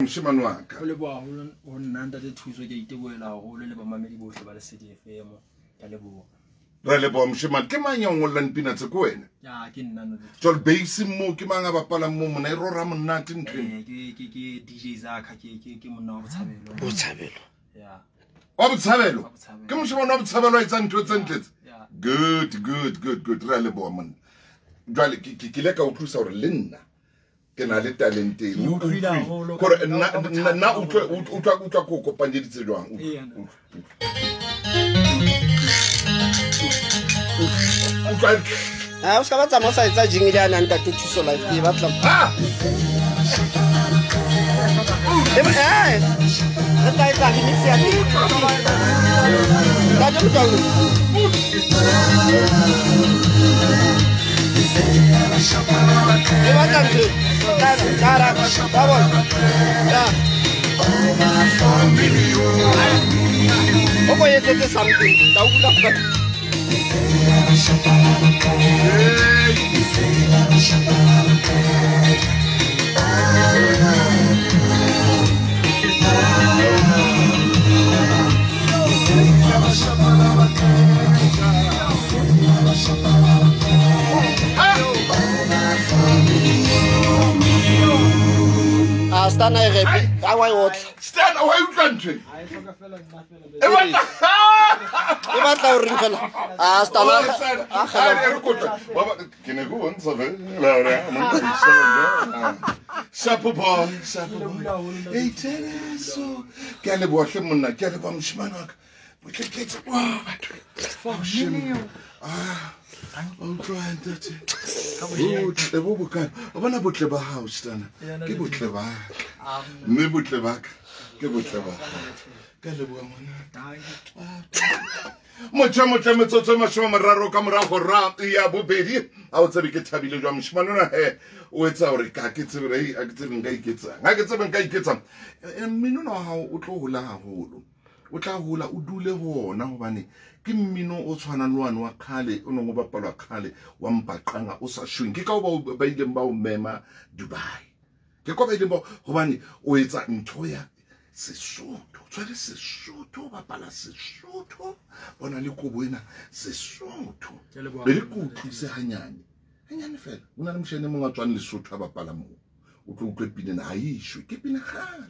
moshemane wa ka o leboha ho Ntate Thuso ke iteboela haholo le bamamedi bohle ba le CDFM ya leboha re leboha moshemane ke mang ya ngollang pina tse ko wena ya ke nna jol base mo ke mang a bapala mo mona e rora monate ntweng ke DJ Zaka ke monna wa botshabelo ya wa botshabelo ke moshemane wa botshabelo a etsa ntho tse ntle good re leboha monna jwale ke le ka o thusa hore le nna ke na le talente gore nna utlwa ko kopanyeditse jwang o ska ba tsamaya sa etsa jingile a nang Ntate Thuso live ke batla re tla etsa remix ya teng ka Motaung e batla ntho tara ba bona o go etsetse something da utlwa ba Stunna e repi a wa otla Stunna wa utlwa ntwe e batla o ring fela Stunna a gala re kotla baba ke ne go bontsha Sapo boy hey Thuso ke le bo hle monna ke le ba moshemane wa ka botle ketse wa batho oh Ntate botle bo bokana o bona botle ba hao Stunna ke botle ba mme botle ba ke botle ba ka le bua mona motle metsotso mashome mararo ka morago ra ya bobedi a o tsebe ke thabile jwa moshemane ona he o etsa hore ka ke tsebe a ke tsebe nka iketsang mmino wa hao o tlo hola haholo o tla hola o dule hona hobane ke mmino o tshwana le wane wa khale o neng o bapalwa khale wa mpaqanga o sa shweng ke ka ba ileng ba o mema Dubai ke kwa ba ileng ba hobane o etsa ntho ya Sesotho tswale Sesotho bapala Sesotho bona le ko boena Sesotho le le ko tlise hanyane fela una le moshene mo ngatswana Lesotho a bapala mo o tlo utlwe pina na ha ishwe ke pina khale